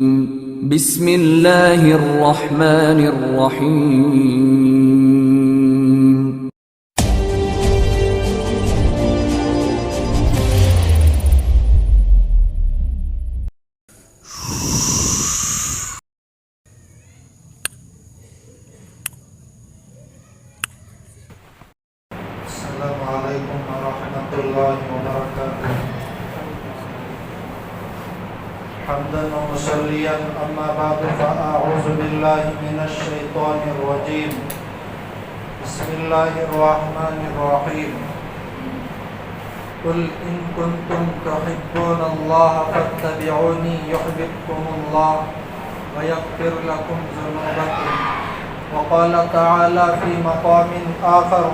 بسم اللہ الرحمن الرحیم۔ السلام علیکم ورحمۃ اللہ وبرکاتہ۔ حمدا ومصلیا اما بعد فاعوذ باللہ من الشیطان الرجیم۔ بسم اللہ الرحمن الرحیم۔ قل ان کنتم تحبون اللہ فاتبعونی یحببکم اللہ ویغفر لکم ذنوبکم۔ وقال تعالی فی مقام آخر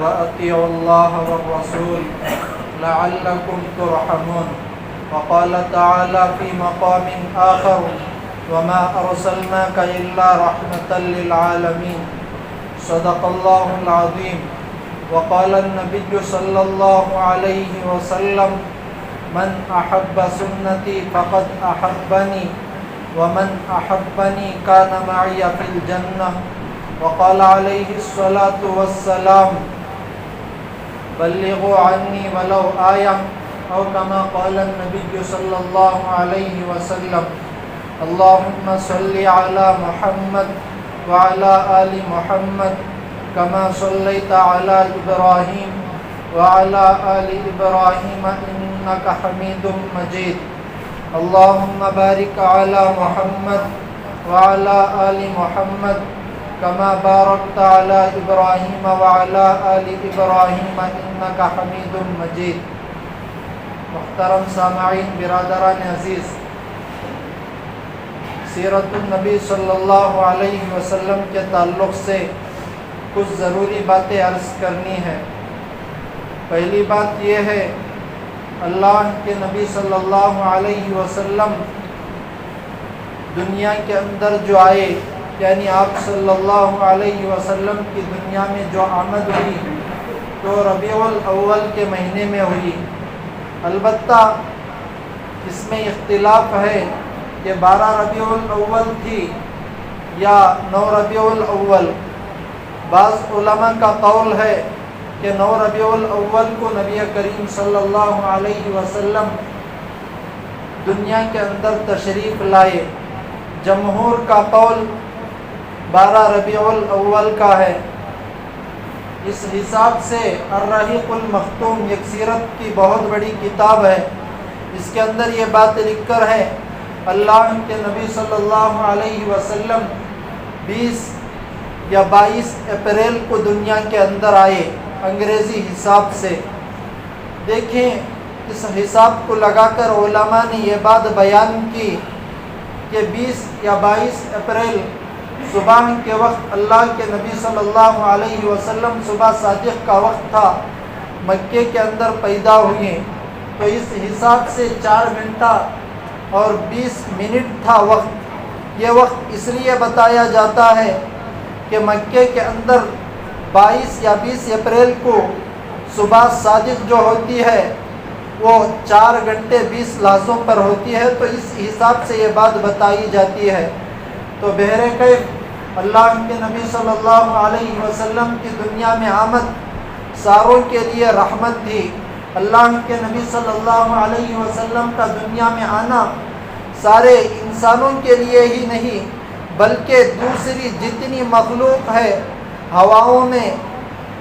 وَأَطِيعُوا اللَّهَ وَالرَّسُولَ لَعَلَّكُمْ تُرْحَمُونَ۔ وقال تعالى في مقام آخر وما أرسلناك إلا رحمة للعالمين۔ صدق الله العظيم۔ وقال النبي صلى الله عليه وسلم من أحب سنتي فقد أحبني ومن أحبني كان معي في الجنة۔ وقال عليه الصلاة والسلام بلغوا عني ولو آية أو كما قال النبي صلى الله عليه وسلم۔ اللهم صل على محمد وعلى آل محمد كما صليت على إبراهيم وعلى آل إبراهيم إنك حميد مجيد۔ اللهم بارك على محمد وعلى آل محمد كما باركت على إبراهيم وعلى آل إبراهيم إنك حميد مجيد۔ محترم سامعین، برادران عزیز، سیرت النبی صلی اللہ علیہ وسلم کے تعلق سے کچھ ضروری باتیں عرض کرنی ہے۔ پہلی بات یہ ہے، اللہ کے نبی صلی اللہ علیہ وسلم دنیا کے اندر جو آئے، یعنی آپ صلی اللہ علیہ وسلم کی دنیا میں جو آمد ہوئی تو ربیع الاول کے مہینے میں ہوئی۔ البتہ اس میں اختلاف ہے کہ 12 ربیع الاول تھی یا 9 ربیع الاول۔ بعض علماء کا قول ہے کہ 9 ربیع الاول کو نبی کریم صلی اللہ علیہ وسلم دنیا کے اندر تشریف لائے۔ جمہور کا قول 12 ربیع الاول کا ہے۔ اس حساب سے الرحیق المختوم ایک سیرت کی بہت بڑی کتاب ہے، اس کے اندر یہ بات لکھ کر ہے اللہ کے نبی صلی اللہ علیہ وسلم 20 یا 22 اپریل کو دنیا کے اندر آئے انگریزی حساب سے۔ دیکھیں، اس حساب کو لگا کر علماء نے یہ بات بیان کی کہ 20 یا 22 اپریل صبح کے وقت اللہ کے نبی صلی اللہ علیہ وسلم صبح صادق کا وقت تھا، مکے کے اندر پیدا ہوئے، تو اس حساب سے 4 گھنٹہ اور 20 منٹ تھا وقت۔ یہ وقت اس لیے بتایا جاتا ہے کہ مکے کے اندر 22 یا 20 اپریل کو صبح صادق جو ہوتی ہے وہ 4 گھنٹے 20 لحظوں پر ہوتی ہے، تو اس حساب سے یہ بات بتائی جاتی ہے۔ تو بہرکیف اللہ کے نبی صلی اللہ علیہ وسلم کی دنیا میں آمد ساروں کے لیے رحمت تھی۔ اللہ کے نبی صلی اللہ علیہ وسلم کا دنیا میں آنا سارے انسانوں کے لیے ہی نہیں بلکہ دوسری جتنی مخلوق ہے، ہواؤں میں،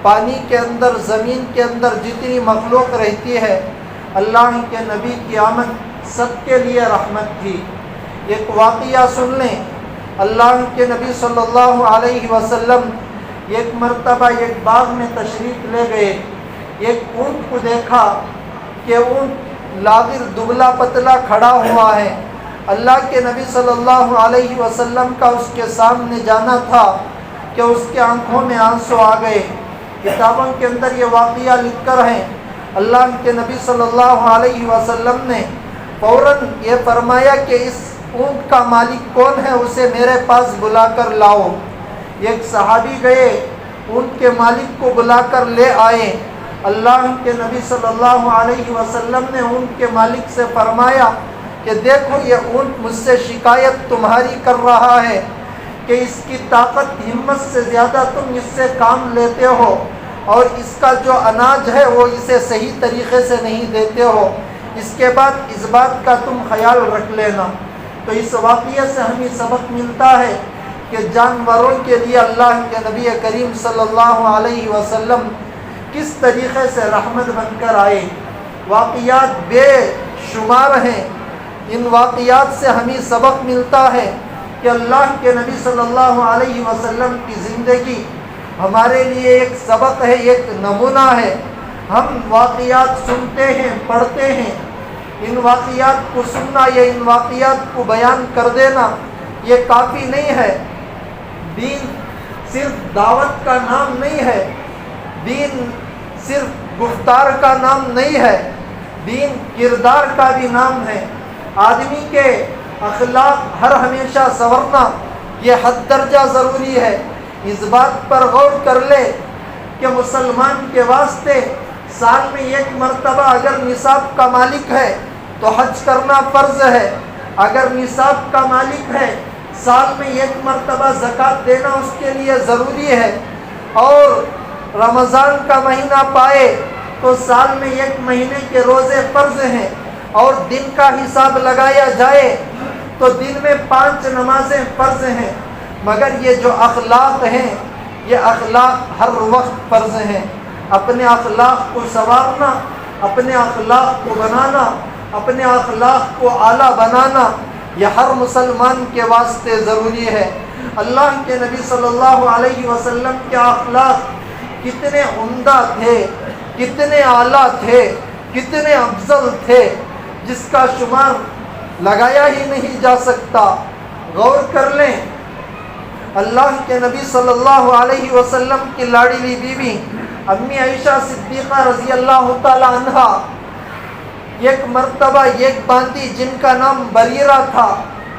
پانی کے اندر، زمین کے اندر جتنی مخلوق رہتی ہے، اللہ کے نبی کی آمد سب کے لیے رحمت تھی۔ ایک واقعہ سن لیں، اللہ کے نبی صلی اللہ علیہ وسلم ایک مرتبہ ایک باغ میں تشریف لے گئے۔ ایک اونٹ کو دیکھا کہ اونٹ لاغر دبلا پتلا کھڑا ہوا ہے۔ اللہ کے نبی صلی اللہ علیہ وسلم کا اس کے سامنے جانا تھا کہ اس کے آنکھوں میں آنسو آ گئے۔ کتابوں کے اندر یہ واقعہ لکھ کر ہے، اللہ کے نبی صلی اللہ علیہ وسلم نے فوراً یہ فرمایا کہ اس اونٹ کا مالک کون ہے، اسے میرے پاس بلا کر لاؤ۔ ایک صحابی گئے، اونٹ کے مالک کو بلا کر لے آئے۔ اللہ کے نبی صلی اللہ علیہ وسلم نے اونٹ کے مالک سے فرمایا کہ دیکھو یہ اونٹ مجھ سے شکایت تمہاری کر رہا ہے کہ اس کی طاقت ہمت سے زیادہ تم اس سے کام لیتے ہو اور اس کا جو اناج ہے وہ اسے صحیح طریقے سے نہیں دیتے ہو، اس کے بعد اس بات کا تم خیال رکھ لینا۔ تو اس واقعے سے ہمیں سبق ملتا ہے کہ جانوروں کے لیے اللہ کے نبی کریم صلی اللہ علیہ وسلم کس طریقے سے رحمت بن کر آئے۔ واقعات بے شمار ہیں، ان واقعات سے ہمیں سبق ملتا ہے کہ اللہ کے نبی صلی اللہ علیہ وسلم کی زندگی ہمارے لیے ایک سبق ہے، ایک نمونہ ہے۔ ہم واقعات سنتے ہیں، پڑھتے ہیں، ان واقعات کو سننا یا ان واقعات کو بیان کر دینا یہ کافی نہیں ہے۔ دین صرف دعوت کا نام نہیں ہے، دین صرف گفتار کا نام نہیں ہے، دین کردار کا بھی نام ہے۔ آدمی کے اخلاق ہر ہمیشہ سنورنا یہ حد درجہ ضروری ہے۔ اس بات پر غور کر لے کہ مسلمان کے واسطے سال میں ایک مرتبہ اگر نصاب کا مالک ہے تو حج کرنا فرض ہے، اگر نصاب کا مالک ہے سال میں ایک مرتبہ زکوٰۃ دینا اس کے لیے ضروری ہے، اور رمضان کا مہینہ پائے تو سال میں ایک مہینے کے روزے فرض ہیں، اور دن کا حساب لگایا جائے تو دن میں 5 نمازیں فرض ہیں۔ مگر یہ جو اخلاق ہیں یہ اخلاق ہر وقت فرض ہیں۔ اپنے اخلاق کو سنوارنا، اپنے اخلاق کو بنانا، اپنے اخلاق کو اعلیٰ بنانا یہ ہر مسلمان کے واسطے ضروری ہے۔ اللہ کے نبی صلی اللہ علیہ وسلم کے اخلاق کتنے عمدہ تھے، کتنے اعلیٰ تھے، کتنے افضل تھے، جس کا شمار لگایا ہی نہیں جا سکتا۔ غور کر لیں، اللہ کے نبی صلی اللہ علیہ وسلم کی لاڈلی بیوی امی عائشہ صدیقہ رضی اللہ تعالی عنہا ایک مرتبہ ایک باندی جن کا نام بریرہ تھا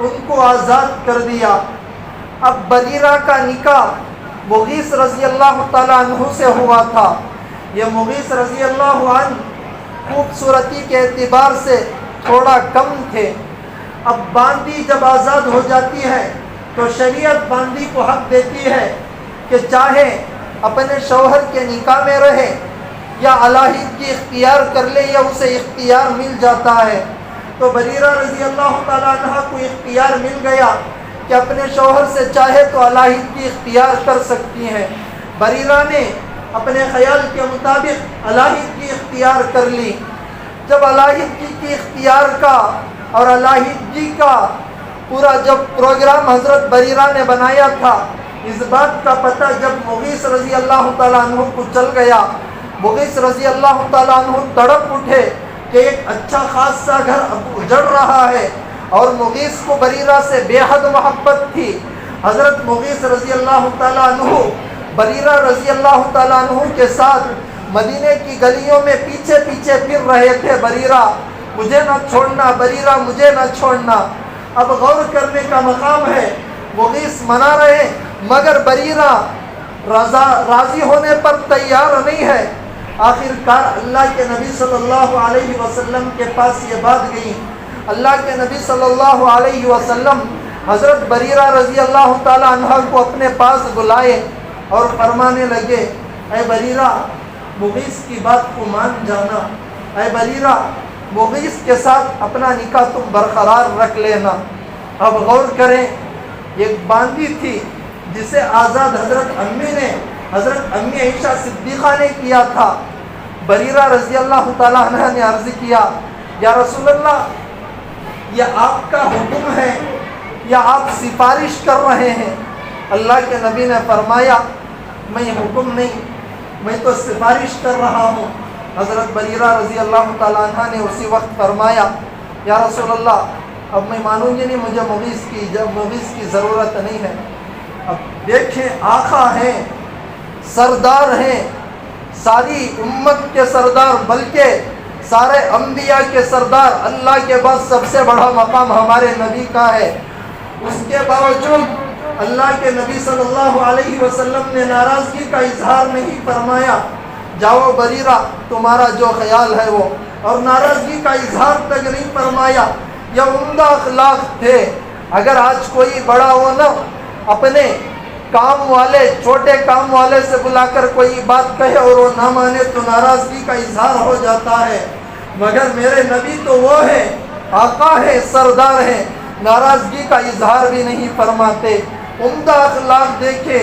ان کو آزاد کر دیا۔ اب بریرہ کا نکاح مغیث رضی اللہ تعالیٰ عنہ سے ہوا تھا۔ یہ مغیث رضی اللہ عنہ خوبصورتی کے اعتبار سے تھوڑا کم تھے۔ اب باندی جب آزاد ہو جاتی ہے تو شریعت باندی کو حق دیتی ہے کہ چاہے اپنے شوہر کے نکاح میں رہے یا علیحدگی اختیار کر لے یا اسے اختیار مل جاتا ہے۔ تو بریرہ رضی اللہ تعالیٰ عنہ کو اختیار مل گیا کہ اپنے شوہر سے چاہے تو علیحدگی اختیار کر سکتی ہیں۔ بریرہ نے اپنے خیال کے مطابق علیحدگی اختیار کر لی۔ جب علیحدگی کی اختیار کا اور علیحدگی کا پورا جب پروگرام حضرت بریرہ نے بنایا تھا، اس بات کا پتہ جب مغیث رضی اللہ تعالیٰ عنہ کو چل گیا، مغیث رضی اللہ تعالیٰ عنہ تڑپ اٹھے کہ ایک اچھا خاصا گھر اب اجڑ رہا ہے، اور مغیث کو بریرہ سے بے حد محبت تھی۔ حضرت مغیث رضی اللہ تعالیٰ عنہ بریرہ رضی اللہ تعالیٰ عنہ کے ساتھ مدینے کی گلیوں میں پیچھے پیچھے پھر رہے تھے، بریرہ مجھے نہ چھوڑنا، بریرہ مجھے نہ چھوڑنا۔ اب غور کرنے کا مقام ہے، مغیث منا رہے مگر بریرہ راضی ہونے پر تیار نہیں ہے۔ آخر کار اللہ کے نبی صلی اللہ علیہ وسلم کے پاس یہ بات گئی۔ اللہ کے نبی صلی اللہ علیہ وسلم حضرت بریرہ رضی اللہ تعالی عنہ کو اپنے پاس بلائے اور فرمانے لگے، اے بریرہ مغیث کی بات کو مان جانا، اے بریرہ مغیث کے ساتھ اپنا نکاح تم برقرار رکھ لینا۔ اب غور کریں، ایک باندی تھی جسے آزاد حضرت امی عائشہ صدیقہ نے کیا تھا۔ بریرہ رضی اللہ تعالیٰ عنہ نے عرض کیا، یا رسول اللہ یہ آپ کا حکم ہے یا آپ سفارش کر رہے ہیں؟ اللہ کے نبی نے فرمایا، میں حکم نہیں، میں تو سفارش کر رہا ہوں۔ حضرت بریرہ رضی اللہ تعالیٰ عنہ نے اسی وقت فرمایا، یا رسول اللہ اب میں مانوں گی نہیں، مجھے مغیث کی ضرورت نہیں ہے۔ اب دیکھیں، آقا ہیں، سردار ہیں، ساری امت کے سردار، بلکہ سارے انبیاء کے سردار، اللہ کے بعد سب سے بڑا مقام ہمارے نبی کا ہے۔ اس کے باوجود اللہ کے نبی صلی اللہ علیہ وسلم نے ناراضگی کا اظہار نہیں فرمایا، جاؤ بریرہ تمہارا جو خیال ہے وہ، اور ناراضگی کا اظہار تک نہیں فرمایا، یہ عمدہ اخلاق تھے۔ اگر آج کوئی بڑا ہو نا، اپنے کام والے، چھوٹے کام والے سے بلا کر کوئی بات کہے اور وہ نہ مانے تو ناراضگی کا اظہار ہو جاتا ہے، مگر میرے نبی تو وہ ہے، آقا ہے، سردار ہے، ناراضگی کا اظہار بھی نہیں فرماتے۔ عمدہ اخلاق دیکھے،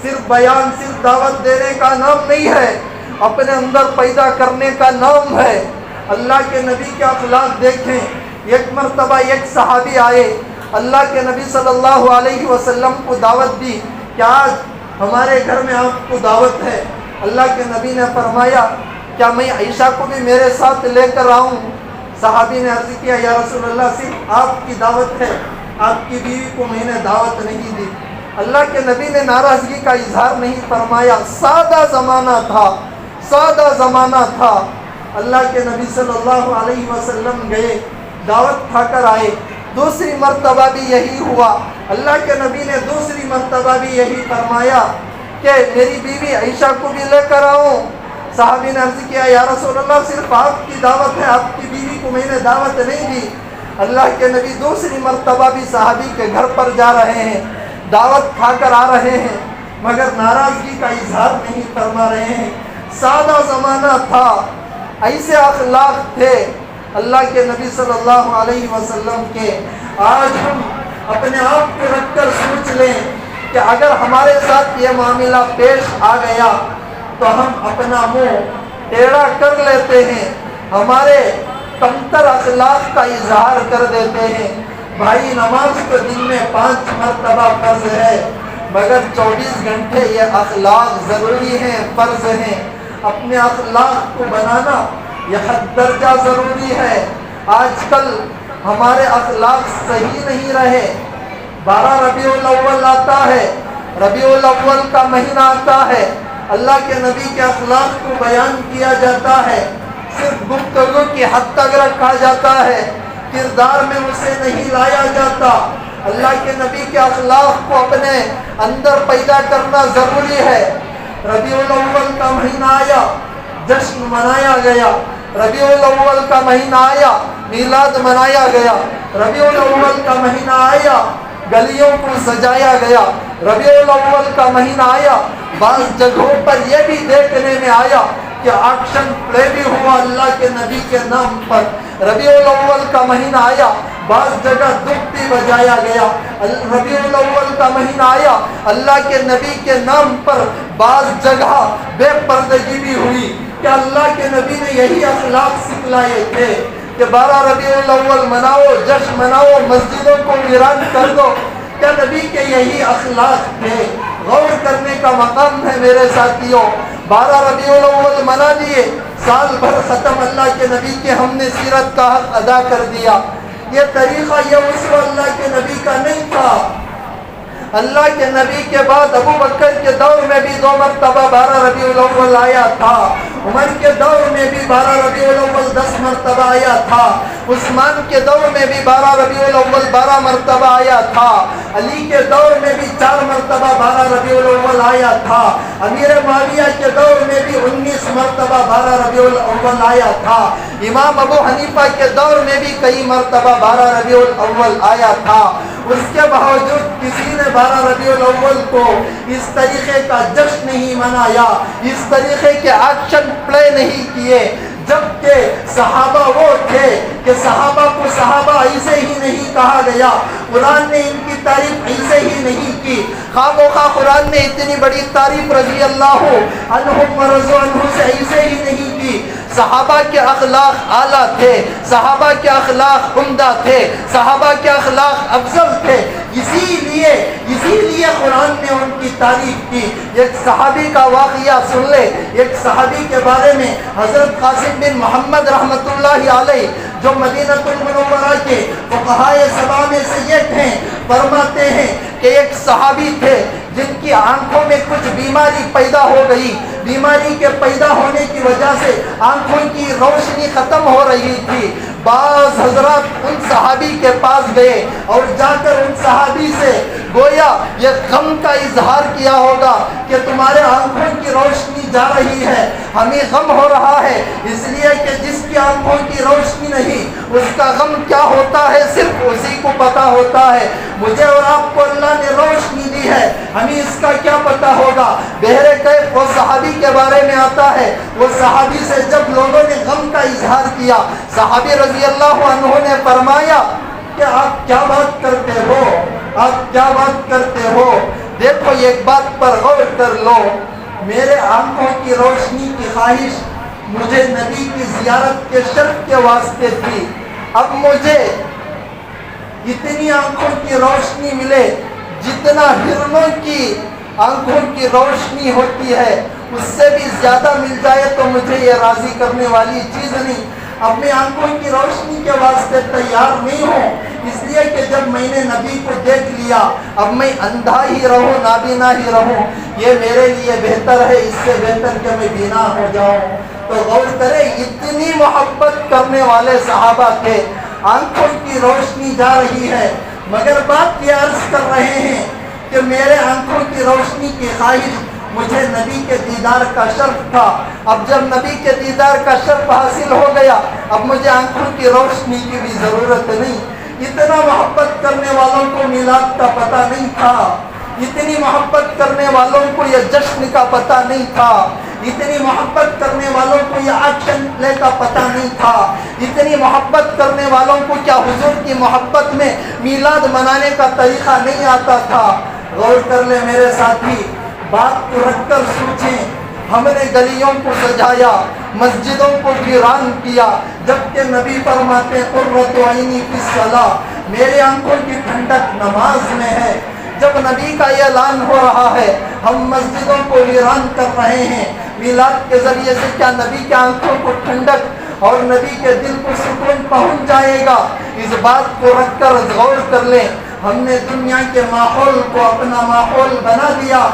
صرف بیان، صرف دعوت دینے کا نام نہیں ہے، اپنے اندر پیدا کرنے کا نام ہے۔ اللہ کے نبی کے اخلاق دیکھیں۔ ایک مرتبہ ایک صحابی آئے، اللہ کے نبی صلی اللہ علیہ وسلم کو دعوت دی کہ آج ہمارے گھر میں آپ کو دعوت ہے۔ اللہ کے نبی نے فرمایا کیا میں عائشہ کو بھی میرے ساتھ لے کر آؤں؟ صحابی نے عرض کیا یا رسول اللہ صرف آپ کی دعوت ہے، آپ کی بیوی کو میں نے دعوت نہیں دی۔ اللہ کے نبی نے ناراضگی کا اظہار نہیں فرمایا۔ سادہ زمانہ تھا، سادہ زمانہ تھا۔ اللہ کے نبی صلی اللہ علیہ وسلم گئے، دعوت کھا کر آئے۔ دوسری مرتبہ بھی یہی ہوا۔ اللہ کے نبی نے دوسری مرتبہ بھی یہی فرمایا کہ میری بیوی عائشہ کو بھی لے کر آؤں۔ صحابی نے عرض کیا یا رسول اللہ صرف آپ کی دعوت ہے، آپ کی بیوی کو میں نے دعوت نہیں دی۔ اللہ کے نبی دوسری مرتبہ بھی صحابی کے گھر پر جا رہے ہیں، دعوت کھا کر آ رہے ہیں، مگر ناراضگی کا اظہار نہیں فرما رہے ہیں۔ سادہ زمانہ تھا، ایسے اخلاق تھے اللہ کے نبی صلی اللہ علیہ وسلم کے۔ آج ہم اپنے آپ کو رکھ کر سوچ لیں کہ اگر ہمارے ساتھ یہ معاملہ پیش آ گیا تو ہم اپنا منہ ٹیڑھا کر لیتے ہیں، ہمارے کمتر اخلاق کا اظہار کر دیتے ہیں۔ بھائی نماز تو دن میں 5 مرتبہ فرض ہے، مگر 24 گھنٹے یہ اخلاق ضروری ہیں، فرض ہیں۔ اپنے اخلاق کو بنانا یہ حد درجہ ضروری ہے۔ آج کل ہمارے اخلاق صحیح نہیں رہے۔ 12 ربیع الاول آتا ہے، ربیع الاول کا مہینہ آتا ہے، اللہ کے نبی کے اخلاق کو بیان کیا جاتا ہے، صرف گفتگو کی حد تک رکھا جاتا ہے، کردار میں اسے نہیں لایا جاتا۔ اللہ کے نبی کے اخلاق کو اپنے اندر پیدا کرنا ضروری ہے۔ ربیع الاول کا مہینہ آیا، جشن منایا گیا۔ ربیع الاول کا مہینہ آیا، میلاد منایا گیا۔ ربیع الاول کا مہینہ آیا، گلیوں کو سجایا گیا۔ ربیع الاول کا مہینہ آیا، بعض جگہوں پر یہ بھی دیکھنے میں آیا کہ آکشن پلے بھی ہوا اللہ کے نبی کے نام پر۔ ربیع الاول کا مہینہ آیا، بعض جگہ دف بھی بجایا گیا۔ ربیع الاول کا مہینہ آیا، اللہ کے نبی کے نام پر بعض جگہ بے پردگی بھی ہوئی کہ اللہ کے نبی نے یہی اخلاق سکھلائے تھے کہ 12 ربیع الاول مناؤ، جشن مناؤ، مسجدوں کو ویران کر دو۔ کیا نبی کے یہی اخلاق تھے؟ غور کرنے کا مقام ہے میرے ساتھیوں۔ 12 ربیع الاول منا دیے، سال بھر ختم، اللہ کے نبی کے ہم نے سیرت کا حق ادا کر دیا۔ یہ طریقہ، یہ اسوہ اللہ کے نبی کا نہیں تھا۔ اللہ کے نبی کے بعد ابو بکر کے دور میں بھی 2 مرتبہ 12 ربیع الاول آیا تھا۔ عمر کے دور میں بھی 12 ربیع الاول 10 مرتبہ آیا تھا۔ عثمان کے دور میں بھی 12 ربیع الاول 12 مرتبہ آیا تھا۔ علی کے دور میں بھی 4 مرتبہ 12 ربیع الاول آیا تھا۔ امیر معاویہ کے دور میں بھی 19 مرتبہ 12 ربیع الاول آیا تھا۔ امام ابو حنیفہ کے دور میں بھی کئی مرتبہ 12 ربیع الاول آیا تھا۔ اس کے باوجود کسی نے 12 ربیع الاول کو اس طریقے کا جشن نہیں منایا، اس طریقے کے ایکشن پلے نہیں کیے، جبکہ صحابہ وہ تھے کہ صحابہ کو صحابہ ایسے ہی نہیں کہا گیا، قرآن نے ان کی تعریف ایسے ہی نہیں کی۔ خواہ بخواہ قرآن نے اتنی بڑی تعریف رضی اللہ عنہم ورضوا عنہ سے ایسے ہی نہیں کی۔ صحابہ کے اخلاق اعلیٰ تھے، صحابہ کے اخلاق عمدہ تھے، صحابہ کے اخلاق افضل تھے، اسی لیے قرآن نے ان کی تعریف کی۔ ایک صحابی کا واقعہ سن لے۔ ایک صحابی کے بارے میں حضرت قاسم بن محمد رحمۃ اللہ علیہ، جو مدینہ المنورہ کے فقہائے 7 میں سے ایک ہیں، فرماتے ہیں کہ ایک صحابی تھے جن کی آنکھوں میں کچھ بیماری پیدا ہو گئی۔ بیماری کے پیدا ہونے کی وجہ سے آنکھوں کی روشنی ختم ہو رہی تھی۔ بعض حضرات ان صحابی کے پاس گئے اور جا کر ان صحابی سے گویا یہ غم کا اظہار کیا ہوگا کہ تمہارے آنکھوں کی روشنی جا رہی ہے، ہمیں غم ہو رہا ہے، اس لیے کہ جس کی آنکھوں کی روشنی نہیں اس کا غم کیا ہوتا ہے صرف اسی کو پتا ہوتا ہے۔ مجھے اور آپ کو اللہ نے روشنی دی ہے، ہمیں اس کا کیا پتا ہوگا؟ بہرے کیف وہ صحابی کے بارے میں آتا ہے، وہ صحابی سے جب لوگوں نے غم کا اظہار کیا، صحابی رضی اللہ عنہ نے فرمایا کہ آپ کیا بات کرتے ہو، آپ کیا بات کرتے ہو؟ دیکھو ایک بات پر غور کر لو، میرے آنکھوں کی روشنی کی خواہش مجھے نبی کی زیارت کے شرف کے واسطے تھی، اب مجھے اتنی آنکھوں کی روشنی ملے جتنا ہرنوں کی آنکھوں کی روشنی ہوتی ہے، اس سے بھی زیادہ مل جائے تو مجھے یہ راضی کرنے والی چیز نہیں۔ اپنی آنکھوں کی روشنی کے واسطے تیار نہیں ہوں، اس لیے کہ جب میں نے نبی کو دیکھ لیا اب میں اندھا ہی رہوں نابینا ہی رہوں، یہ میرے لیے بہتر ہے اس سے بہتر کہ میں بینا ہو جاؤں۔ تو غور کرے اتنی محبت کرنے والے صحابہ تھے، آنکھوں کی روشنی جا رہی ہے مگر بات یہ عرض کر رہے ہیں کہ میرے آنکھوں کی روشنی کی خواہش مجھے نبی کے دیدار کا شرف تھا، اب جب نبی کے دیدار کا شرف حاصل ہو گیا اب مجھے آنکھوں کی روشنی کی بھی ضرورت نہیں۔ اتنا محبت کرنے والوں کو میلاد کا پتہ نہیں تھا، اتنی محبت کرنے والوں کو یہ جشن کا پتہ نہیں تھا، اتنی محبت کرنے والوں کو یہ ایکشن پلے کا پتہ نہیں تھا، اتنی محبت کرنے والوں کو کیا حضور کی محبت میں میلاد منانے کا طریقہ نہیں آتا تھا۔ غور کر لے میرے ساتھی، بات کو رکھ کر سوچیں، ہم نے گلیوں کو سجایا، مسجدوں کو ویران کیا، جبکہ نبی فرماتے قرۃ عینی فی الصلاۃ، میری آنکھوں کی ٹھنڈک نماز میں ہے۔ جب نبی کا یہ اعلان ہو رہا ہے ہم مسجدوں کو ویران کر رہے ہیں، میلاد کے ذریعے سے کیا نبی کی آنکھوں کو ٹھنڈک اور نبی کے دل کو سکون پہنچ جائے گا؟ اس بات کو رکھ کر غور کر لیں، ہم نے دنیا کے ماحول کو اپنا ماحول بنا دیا،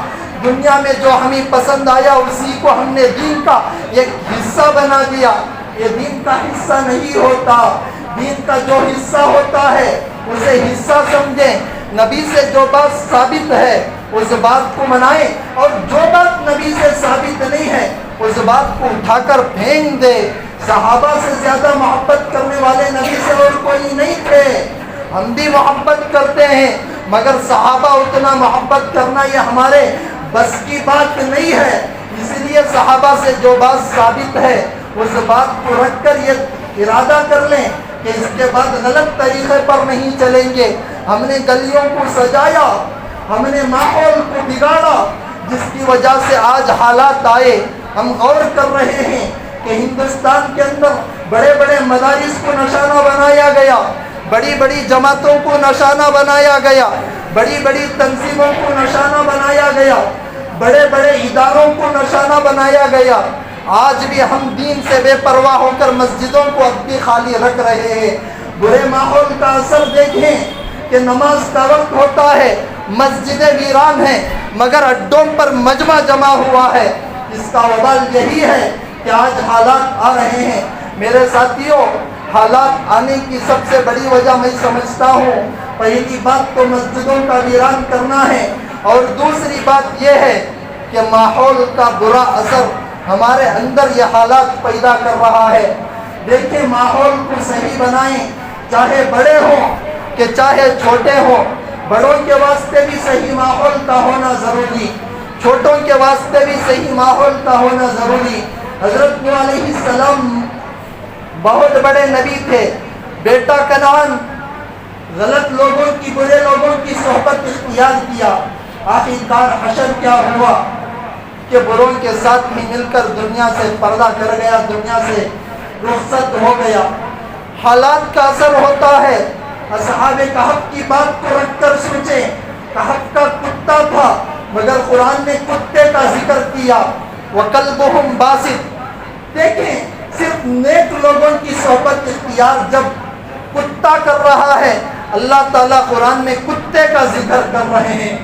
دنیا میں جو ہمیں پسند آیا اسی کو ہم نے دین کا ایک حصہ بنا دیا۔ یہ دین کا حصہ نہیں ہوتا، دین کا جو حصہ ہوتا ہے اسے حصہ سمجھیں، نبی سے جو بات ثابت ہے اس بات کو منائیں، اور جو بات نبی سے ثابت نہیں ہے اس بات کو اٹھا کر پھینک دے۔ صحابہ سے زیادہ محبت کرنے والے نبی سے اور کوئی نہیں تھے، ہم بھی محبت کرتے ہیں مگر صحابہ اتنا محبت کرنا یہ ہمارے بس کی بات نہیں ہے، اس لیے صحابہ سے جو بات ثابت ہے اس بات کو رکھ کر یہ ارادہ کر لیں کہ اس کے بعد غلط طریقے پر نہیں چلیں گے۔ ہم نے گلیوں کو سجایا، ہم نے ماحول کو بگاڑا، جس کی وجہ سے آج حالات آئے۔ ہم غور کر رہے ہیں کہ ہندوستان کے اندر بڑے بڑے مدارس کو نشانہ بنایا گیا، بڑی بڑی جماعتوں کو نشانہ بنایا گیا، بڑی بڑی تنظیموں کو نشانہ بنایا گیا، بڑے بڑے اداروں کو نشانہ بنایا گیا۔ آج بھی ہم دین سے بے پرواہ ہو کر مسجدوں کو اب بھی خالی رکھ رہے ہیں۔ برے ماحول کا اثر دیکھیں کہ نماز کا وقت ہوتا ہے، مسجدیں ویران ہیں مگر اڈوں پر مجمع جمع ہوا ہے۔ اس کا وبال یہی ہے کہ آج حالات آ رہے ہیں۔ میرے ساتھیوں، حالات آنے کی سب سے بڑی وجہ میں سمجھتا ہوں، پہلی بات تو مسجدوں کا ویران کرنا ہے، اور دوسری بات یہ ہے کہ ماحول کا برا اثر ہمارے اندر یہ حالات پیدا کر رہا ہے۔ دیکھیں، ماحول کو صحیح بنائیں، چاہے بڑے ہوں کہ چاہے چھوٹے ہوں، بڑوں کے واسطے بھی صحیح ماحول کا ہونا ضروری، چھوٹوں کے واسطے بھی صحیح ماحول کا ہونا ضروری۔ حضرت نوح علیہ السلام بہت بڑے نبی تھے، بیٹا کنعان غلط لوگوں کی، برے لوگوں کی صحبت اختیار کیا، آخرکار حشر کیا ہوا کہ بروں کے ساتھ ہی مل کر دنیا سے پردہ کر گیا، دنیا سے رخصت ہو گیا۔ حالات کا اثر ہوتا ہے۔ اصحاب کہف کی بات کو رکھ کر سوچیں، کہف کا کتا تھا مگر قرآن نے کتے کا ذکر کیا، وَقَلْبُهُمْ باسط۔ دیکھیں، صرف نیک لوگوں کی صحبت اختیار جب کتا کر رہا ہے، اللہ تعالیٰ قرآن میں کتے کا ذکر کر رہے ہیں۔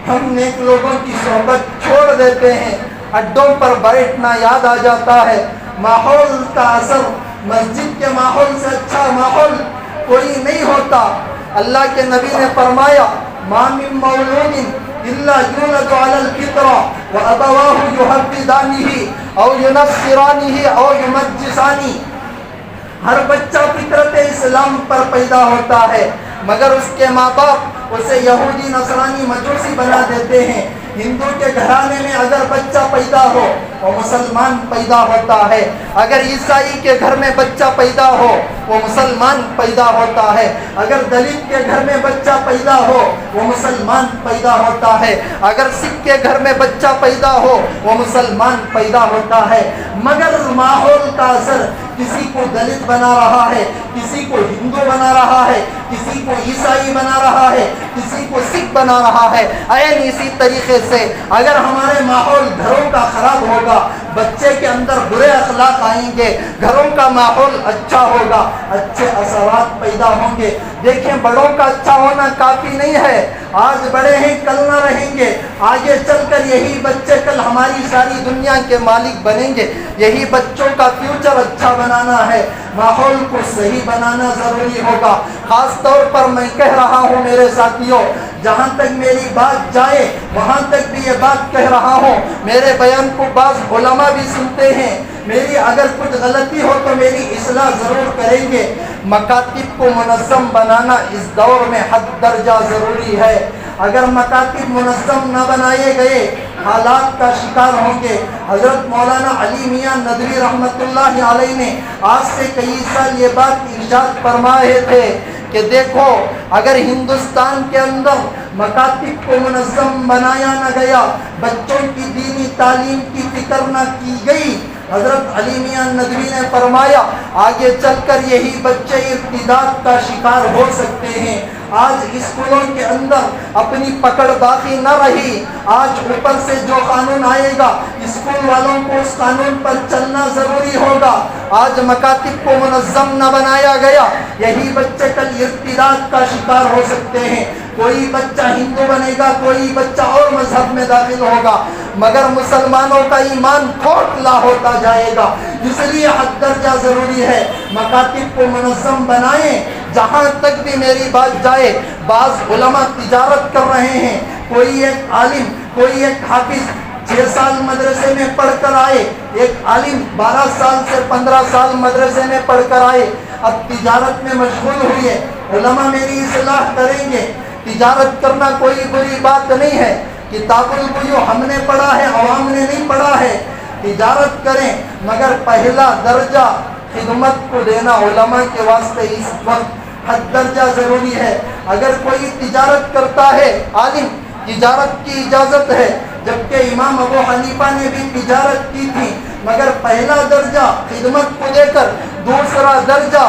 ہم نیک لوگوں کی صحبت چھوڑ دیتے ہیں، اڈوں پر بیٹھنا یاد آ جاتا ہے۔ ماحول کا اثر، مسجد کے ماحول سے اچھا ماحول کوئی نہیں ہوتا۔ اللہ کے نبی نے فرمایا ما من مولود الا یولد علی الفطرہ وابواہ یحودانہ او ینصرانہ او یمجسانہ. ہر بچہ فطرت اسلام پر پیدا ہوتا ہے مگر اس کے ماں باپ اسے یہودی نصرانی مجوسی بنا دیتے ہیں. ہندو کے گھرانے میں اگر بچہ پیدا ہو وہ مسلمان پیدا ہوتا ہے. اگر عیسائی کے گھر میں بچہ پیدا ہو وہ مسلمان پیدا ہوتا ہے. اگر دلت کے گھر میں بچہ پیدا ہو وہ مسلمان پیدا ہوتا ہے. اگر سکھ کے گھر میں بچہ پیدا ہو وہ مسلمان پیدا ہوتا ہے. مگر ماحول کا اثر کسی کو دلت بنا رہا ہے, کسی کو ہندو بنا رہا ہے, کسی کو عیسائی بنا رہا ہے, کسی کو سکھ بنا رہا ہے. عین اسی طریقے سے اگر ہمارے ماحول گھروں کا خراب ہوگا, بچے کے اندر برے اخلاق آئیں گے, گھروں کا ماحول اچھا ہوگا, اچھے اثرات پیدا ہوں گے. دیکھیں بڑوں کا اچھا ہونا کافی نہیں ہے. آج بڑے ہیں کل نہ رہیں گے. آگے چل کر یہی بچے کل ہماری ساری دنیا کے مالک بنیں گے. یہی بچوں کا فیوچر اچھا بنانا ہے. ماحول کو صحیح بنانا ضروری ہوگا. خاص طور پر میں کہہ رہا ہوں میرے ساتھیوں, جہاں تک میری بات جائے وہاں تک بھی یہ بات کہہ رہا ہوں. میرے بیان کو بعض علماء بھی سنتے ہیں. میری اگر کچھ غلطی ہو تو میری اصلاح ضرور کریں گے. مکاتب کو منظم بنانا اس دور میں حد درجہ ضروری ہے. اگر مکاتب منظم نہ بنائے گئے حالات کا شکار ہوں گے. حضرت مولانا علی میاں ندوی رحمۃ اللہ علیہ نے آج سے کئی سال یہ بات ارشاد فرمائے تھے کہ دیکھو اگر ہندوستان کے اندر مکاتب کو منظم بنایا نہ گیا, بچوں کی دینی تعلیم کی فکر نہ کی گئی, حضرت علی میاں ندوی نے فرمایا آگے چل کر یہی بچے ارتداد کا شکار ہو سکتے ہیں. آج اسکولوں کے اندر اپنی پکڑ باقی نہ رہی. آج اوپر سے جو قانون آئے گا اسکول والوں کو اس قانون پر چلنا ضروری ہوگا. آج مکاتب کو منظم نہ بنایا گیا, یہی بچے کل ارتداد کا شکار ہو سکتے ہیں. کوئی بچہ ہندو بنے گا, کوئی بچہ اور مذہب میں داخل ہوگا, مگر مسلمانوں کا ایمان کھوکھلا ہوتا جائے گا. اس لیے حد درجہ ضروری ہے مکاتب کو منظم بنائیں. جہاں تک بھی میری بات جائے, بعض علماء تجارت کر رہے ہیں. کوئی ایک عالم, کوئی ایک حافظ 6 سال مدرسے میں پڑھ کر آئے, ایک عالم 12 سال سے 15 سال مدرسے میں پڑھ کر آئے, اب تجارت میں مشغول ہوئے. علماء میری اصلاح کریں گے, تجارت کرنا کوئی بری بات نہیں ہے. کتاب البیوع ہم نے پڑھا ہے, عوام نے نہیں پڑھا ہے. تجارت کریں مگر پہلا درجہ خدمت کو دینا علماء کے واسطے اس وقت حد درجہ ضروری ہے. اگر کوئی تجارت کرتا ہے, عالم, تجارت کی اجازت ہے, جبکہ امام ابو حنیفہ نے بھی تجارت کی تھی, مگر پہلا درجہ خدمت کو دے کر دوسرا درجہ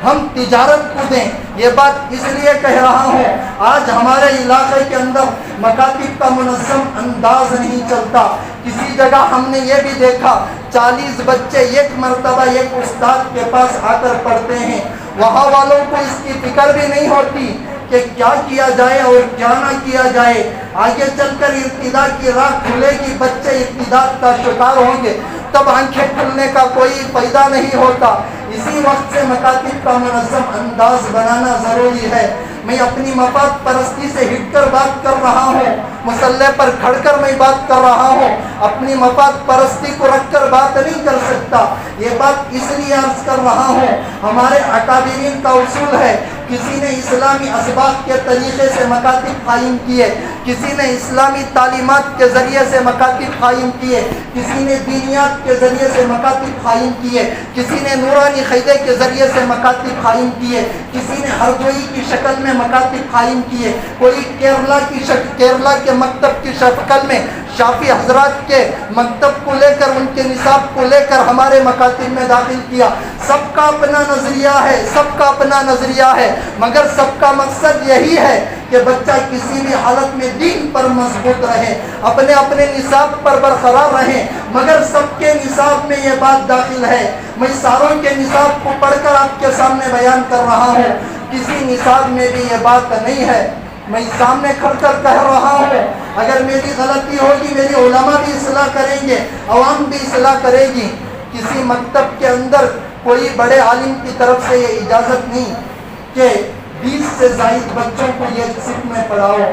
ہم تجارت کو دیں. یہ بات اس لیے کہہ رہا ہوں, آج ہمارے علاقے کے اندر مکاتب کا منظم انداز نہیں چلتا. کسی جگہ ہم نے یہ بھی دیکھا 40 بچے ایک مرتبہ ایک استاد کے پاس آ کر پڑھتے ہیں. وہاں والوں کو اس کی فکر بھی نہیں ہوتی کہ کیا کیا جائے اور کیا نہ کیا جائے. آگے چل کر ارتداد کی راہ کھلے گی, بچے ارتداد کا شکار ہوں گے, تب آنکھیں کھلنے کا کوئی فائدہ نہیں ہوتا. اسی وقت سے مکاتب کا منظم انداز بنانا ضروری ہے. میں اپنی مفاد پرستی سے ہٹ کر بات کر رہا ہوں, مسلح پر کھڑ کر میں بات کر رہا ہوں. اپنی مفاد پرستی کو رکھ کر بات نہیں کر سکتا. یہ بات اس لیے عرض کر رہا ہوں, ہمارے اکابرین کا اصول ہے, کسی نے اسلامی اسباق کے طریقے سے مکاتب قائم کیے, کسی نے اسلامی تعلیمات کے ذریعے سے مکاتب قائم کیے, کسی نے دینیات کے ذریعے سے مکاتب قائم کیے, کسی نے نورانی قیدے کے ذریعے سے مکاتب قائم کیے, کسی نے ہردوئی کی شکل میں مکاتب قائم کیے, کوئی کیرلا کے مکتب کی شکل میں شافی حضرات کے مکتب کو لے کر, ان کے نصاب کو لے کر ہمارے مکاتب میں داخل کیا. سب کا اپنا نظریہ ہے, سب کا اپنا نظریہ ہے, مگر سب کا مقصد یہی ہے کہ بچہ کسی بھی حالت میں دین پر مضبوط رہے, اپنے اپنے نصاب پر برقرار رہیں. مگر سب کے نصاب میں یہ بات داخل ہے. میں ساروں کے نصاب کو پڑھ کر آپ کے سامنے بیان کر رہا ہوں, کسی نصاب میں بھی یہ بات نہیں ہے. میں سامنے کھڑ کر کہہ رہا ہوں, اگر میری غلطی ہوگی میری علماء بھی اصلاح کریں گے, عوام بھی اصلاح کرے گی. کسی مکتب کے اندر کوئی بڑے عالم کی طرف سے یہ اجازت نہیں کہ 20 سے زائد بچوں کو یہ صف میں پڑھاؤ۔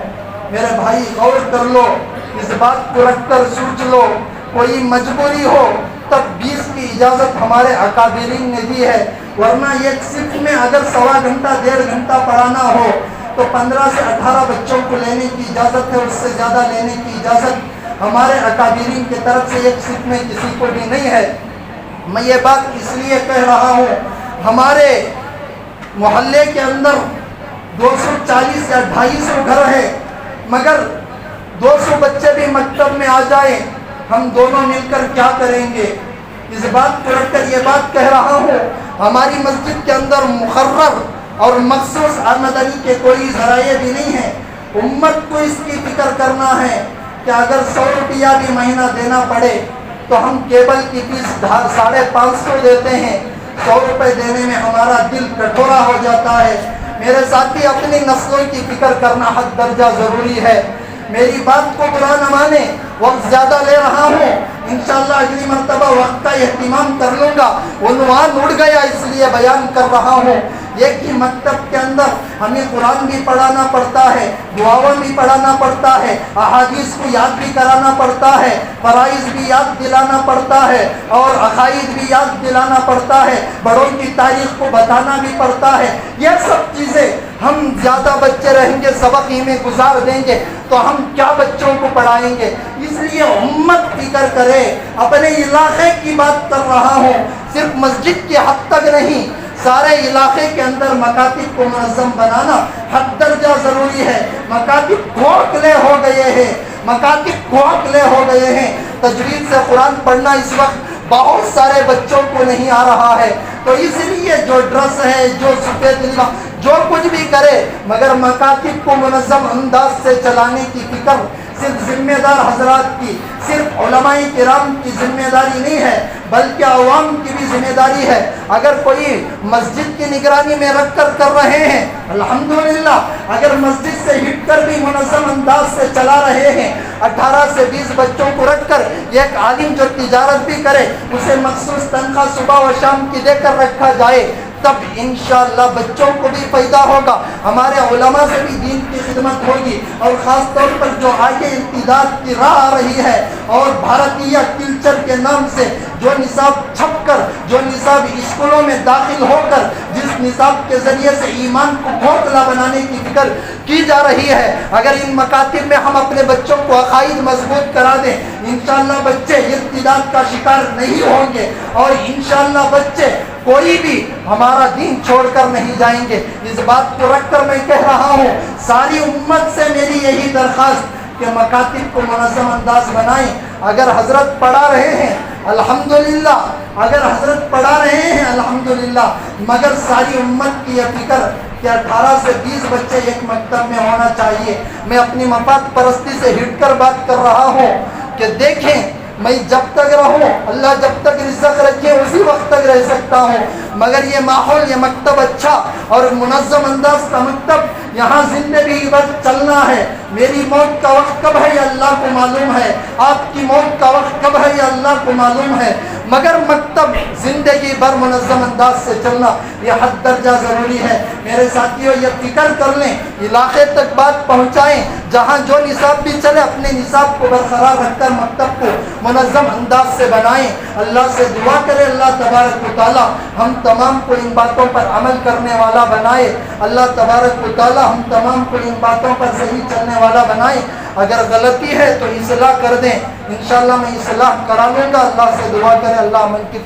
میرے بھائی غور کر لو، اس بات کو رکھ کر سوچ لو، کوئی مجبوری ہو تب 20 کی اجازت ہمارے اکابرین نے دی ہے، ورنہ ایک صف میں اگر سوا گھنٹہ 1.5 گھنٹہ پڑھانا ہو تو 15 سے 18 بچوں کو لینے کی اجازت ہے، اس سے زیادہ لینے کی اجازت ہمارے اکابرین کی طرف سے ایک صف میں کسی کو بھی نہیں ہے۔ میں یہ بات اس لیے کہہ رہا ہوں، ہمارے محلے کے اندر 240 یا 250 گھر ہے، مگر 200 بچے بھی مکتب میں آ جائیں، ہم دونوں مل کر کیا کریں گے؟ اس بات کو رکھ کر یہ بات کہہ رہا ہوں، ہماری مسجد کے اندر مقرر اور مخصوص آمدنی کے کوئی ذرائع بھی نہیں ہیں۔ امت کو اس کی فکر کرنا ہے کہ اگر 100 روپیہ بھی مہینہ دینا پڑے تو ہم کیبل کی فیس 550 دیتے ہیں، 100 روپے دینے میں ہمارا دل کٹورا ہو جاتا ہے۔ میرے ساتھی، اپنی نسلوں کی فکر کرنا حد درجہ ضروری ہے۔ میری بات کو برا نہ مانے، وقت زیادہ لے رہا ہوں، انشاءاللہ اگلی مرتبہ وقت کا اہتمام کر لوں گا۔ عنوان اڑ گیا اس لیے بیان کر رہا ہوں۔ ایک ہی مکتب کے اندر ہمیں قرآن بھی پڑھانا پڑتا ہے، دعاؤں بھی پڑھانا پڑتا ہے، احادیث کو یاد بھی کرانا پڑتا ہے، فرائض بھی یاد دلانا پڑتا ہے، اور عقائد بھی یاد دلانا پڑتا ہے، بڑوں کی تاریخ کو بتانا بھی پڑتا ہے۔ یہ سب چیزیں ہم زیادہ بچے رہیں گے، سبق ہی میں گزار دیں گے تو ہم کیا بچوں کو پڑھائیں گے؟ اس لیے امت فکر کرے۔ اپنے علاقے کی بات کر رہا ہوں، صرف مسجد کے حد تک نہیں، سارے علاقے کے اندر مکاتب کو منظم بنانا حد درجہ ضروری ہے۔ مکاتب کھوکھلے ہو گئے ہیں، مکاتب کھوکھلے ہو گئے ہیں۔ تجوید سے قرآن پڑھنا اس وقت بہت سارے بچوں کو نہیں آ رہا ہے، تو اس لیے جو ڈرس ہے، جو سفید لباس، جو کچھ بھی کرے، مگر مکاتب کو منظم انداز سے چلانے کی فکر صرف ذمہ دار حضرات کی، صرف علماء کرام کی ذمہ داری نہیں ہے، بلکہ عوام کی بھی ذمہ داری ہے۔ اگر کوئی مسجد کی نگرانی میں رکھ کر رہے ہیں، الحمدللہ، اگر مسجد سے ہٹ کر بھی منظم انداز سے چلا رہے ہیں، 18 سے 20 بچوں کو رکھ کر، ایک عالم جو تجارت بھی کرے اسے مخصوص تنخواہ صبح و شام کی دے کر رکھا جائے، تب انشاءاللہ بچوں کو بھی فائدہ ہوگا، ہمارے علماء سے بھی دین کی خدمت ہوگی، اور خاص طور پر جو آگے امتداد کی راہ آ رہی ہے اور بھارتیہ کلچر کے نام سے جو نصاب چھپ کر، جو نصاب اسکولوں میں داخل ہو کر، جس نصاب کے ذریعے سے ایمان کو کھوکھلا بنانے کی فکر کی جا رہی ہے، اگر ان مکاتب میں ہم اپنے بچوں کو عقائد مضبوط کرا دیں، انشاءاللہ بچے ارتداد کا شکار نہیں ہوں گے، اور انشاءاللہ بچے کوئی بھی ہمارا دین چھوڑ کر نہیں جائیں گے۔ اس بات کو رکھ کر میں کہہ رہا ہوں، ساری امت سے میری یہی درخواست کہ مکاتب کو منظم انداز بنائیں۔ اگر حضرت پڑھا رہے ہیں الحمدللہ، اگر حضرت پڑھا رہے ہیں الحمدللہ، مگر ساری امت کی یہ فکر کہ 18 سے 20 بچے ایک مکتب میں ہونا چاہیے۔ میں اپنی مفاد پرستی سے ہٹ کر بات کر رہا ہوں کہ دیکھیں، میں جب تک رہوں، اللہ جب تک رزق رکھے اسی وقت تک رہ سکتا ہوں، مگر یہ ماحول، یہ مکتب اچھا اور منظم انداز کا مکتب، یہاں زندگی بھر چلنا ہے۔ میری موت کا وقت کب ہے یہ اللہ کو معلوم ہے، آپ کی موت کا وقت کب ہے یہ اللہ کو معلوم ہے، مگر مکتب زندگی بھر منظم انداز سے چلنا یہ حد درجہ ضروری ہے۔ میرے ساتھیوں، یہ فکر کر لیں، علاقے تک بات پہنچائیں، جہاں جو نصاب بھی چلے اپنے نصاب کو برقرار رکھ کر مکتب کو منظم انداز سے بنائیں۔ اللہ سے دعا کرے اللہ تبارک و تعالی ہم تمام کو ان باتوں پر عمل کرنے والا بنائے۔ اللہ تبارک و تعالی ہم تمام کو ان باتوں پر صحیح چلنے والا بنائے۔ اگر غلطی ہے تو اصلاح کر دیں، انشاءاللہ میں اصلاح کرا لوں گا۔ اللہ سے دعا کرے اللہ من کی